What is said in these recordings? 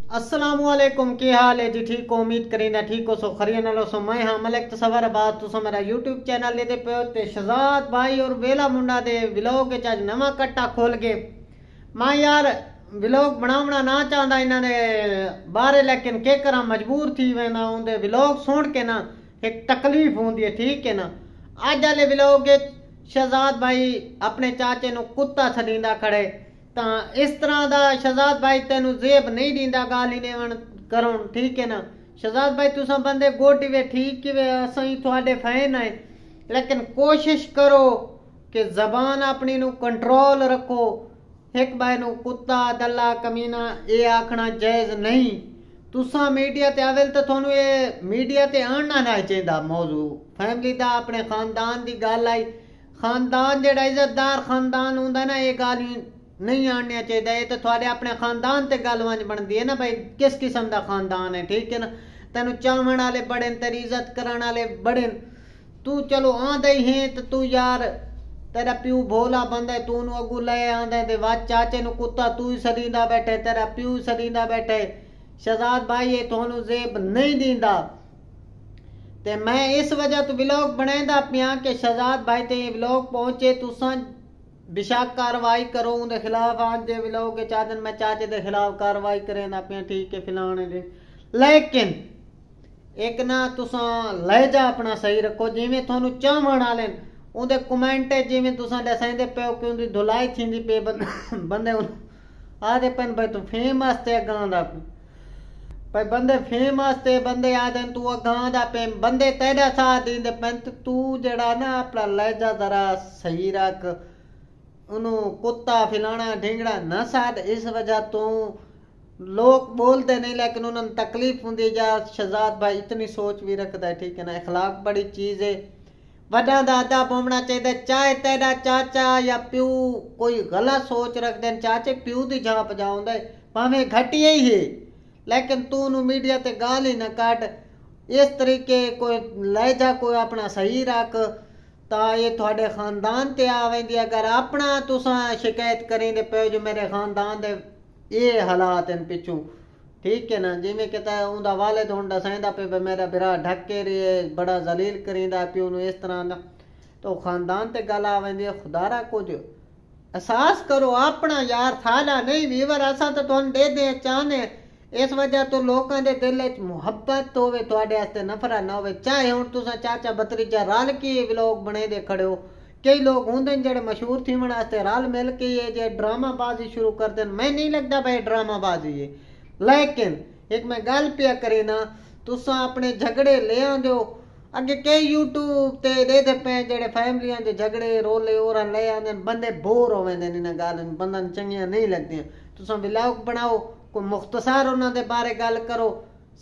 अस्सलामुअलैकुम, की हाल है जी? ठीक हो? उम्मीद करींदा ठीक हो। सो खरिया नालो सो मैं हाँ मलिक तसव्वुर बात तुसा मेरा यूट्यूब चैनल लेते पे ते शहजाद भाई और वेला मुंडा दे व्लॉग के आज नवा कट्टा खोल के मैं यार व्लॉग बनावना ना चाहता इन्होंने बारे, लेकिन के करा मजबूर थी वेंदा उनके व्लॉग सुन के ना एक तकलीफ होंदी है, ठीक है ना। अज वाले व्लॉग शहजाद भाई अपने चाचे नु कुत्ता छड़ींदा खड़े ता इस तरह दा शहजाद भाई तेन जेब नहीं दींदा गाली नेवन करो, ठीक है ना। शहजाद भाई तुसा बंदे गोटी वे ठीक कि वे असई थोड़े फैन है, लेकिन कोशिश करो कि जबान अपनी नु कंट्रोल रखो। एक बाय नु कुत्ता दल्ला कमीना ये आखना जायज नहीं। तुसा मीडिया ते आवेल तो थोनू ये मीडिया ते आना ना चाहिए। मौजू फैमिली दा अपने खानदान दी गल आई, खानदान जेड़ा इज्जतदार खानदान हुंदा ना ये गाली नहीं आने चाहिए। ये तो थोड़े अपने खानदान ते गल वंज बनती है ना भाई, किस किस्म का खानदान है, ठीक है ना। तेन चाहण वाले बड़े तेरी इज्जत करने वाले बड़े, तू चलो आंदा ही है तो तू यार तेरा प्यू भोला बंदा है, तू अगू ले आंदा है वाच चाचे नु कुत्ता तू ही सरींदा बैठे, तेरा प्यू सरींदा बैठे। शहजाद भाई ये थोनू जेब नहीं दींदा ते मैं इस वजह तो व्लॉग बनांदा पिया कि शहजाद भाई ते व्लॉग पहुंचे तुसा बेशक कार्रवाई करो उनके खिलाफ। आज दे व्लॉग के चाचन मैं चाचे के खिलाफ कार्रवाई करेंदा पिया, ठीक है फिलाने दे, लेकिन एक ना तुसा लहजा अपना सही रखो। जिवें थोनू चाहण वाले उनके कमेंट जिवें तुसा दसाइंदे पे कि उनकी धुलाई थींदी पे बंदे आदे पेन भाई तू फेम वास्ते अगां दा भाई, बंदे फेम वास्ते बंदे आदे तू अगां दा पे, बंदे तेरा साथ दींदे पेन। तू जेड़ा ना अपना लहजा जरा सही रख, उन्हों कुत्ता फिलाना ढींगड़ा न साथ। इस वजह तो लोग बोलते नहीं, लेकिन उन्होंने तकलीफ होंगी। जा शहजाद भाई इतनी सोच भी रखता है, ठीक है ना। अखलाक बड़ी चीज है, वड्डा दा अदब होना चाहिए। चाहे तेरा चाचा या प्यू कोई गलत सोच रख देन, चाचे प्यू दी झांप जाऊंदे भावें घटिया ही है, लेकिन तू नु मीडिया ते गाल ही न काट। इस तरीके कोई लहजा कोई अपना सही रख ता ये थोड़े खानदान ते आवेंदी। अगर अपना तुसा शिकायत करेंदे पे जो मेरे खानदान दे ये हालात हैं पिछू, ठीक है ना। जिमें कहता है उनका वालिद हुण दसाइंदा पे मेरा बिरा ढक के रहे बड़ा जलील करींदा प्यो नु इस तरह दा, तो खानदान ते गल आवेंदी। खुदारा कुछ एहसास करो अपना यार, थाला नहीं वीवर असा तो तुहानू दे दे चाहने। इस वजह तो लोगों के दिल च मुहब्बत होवे, तुहाडे वास्ते नफरत ना होवे। चाहे हुण तुसा चाचा भतीजा रल के व्लॉग बने दे खड़े हो, कई लोग होंदे जेड़े मशहूर थीवन वास्ते रल मिल के ये जे ड्रामाबाजी शुरू कर देन। मैं नहीं लगता भाई ड्रामाबाजी है, लेकिन एक मैं गल पिया करे ना, तुसा अपने झगड़े ले आंदे हो अगे कई यूट्यूब ते दे पे जेड़े फैमिलियां दे झगड़े रोले और ले आंदे, बंदे बोर हो वेंदे इन गल बंदन चंगियां नहीं लगदियां। तुसा व्लॉग बनाओ, कोई मुख्तसर उन्हां दे बारे गल करो,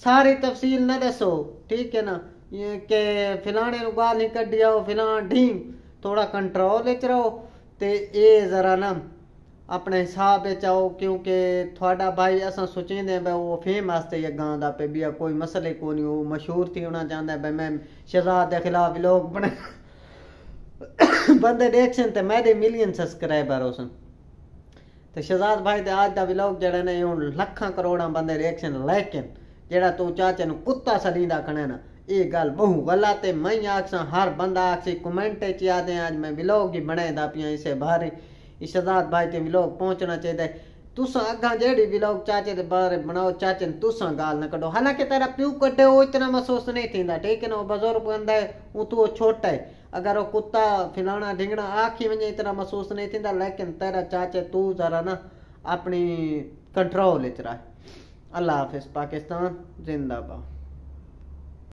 सारी तफसील न दसो, ठीक है ना। ये के फिलाने नु गाल नहीं कड्डी आओ फिलान ढींग, थोड़ा कंट्रोल विच रहो ते ये जरा ना अपने हिसाब आओ, क्योंकि थोड़ा भाई असा सोचेंदे भाई वो फेम वास्ते ये गां दा पे भी कोई मसले को नहीं, वो मशहूर थी होना चाहता है भाई मैं शहजाद के खिलाफ व्लॉग बने बंदे देखसन ते मेरे मिलियन सब्सक्राइबर होसन। तो शहजाद भाई दे आज दा व्लॉग जेड़ा ने हुण लखां करोड़ां बंदे देखसन, लेकिन जेड़ा तू चाचे नु कुत्ता सरींदा खणे ना ये गल बहु गलत है। मैं आखसा हर बंदा आखसी कमेंट च आदे आज मैं व्लॉग ही बनाएदा पिया, इसे बाहर शहजाद भाई ते व्लॉग पहुंचना चाहिए। तुसा अगा जेड़ी व्लॉग चाचे दे बारे बनाओ, चाचे ने तुसा गाल न कढो। हालांकि तेरा प्यू कटे वो इतना महसूस नहीं थींदा, ठीक है ना। वो बुजुर्ग बंदा है, वो तू छोटा है, अगर वो कुत्ता फिलाना ढिंगना आखी वजे इतना महसूस नहीं थींदा, लेकिन तेरा चाचे तू जरा ना अपनी कंट्रोल च रह। अल्लाह हाफिज। पाकिस्तान जिंदाबाद।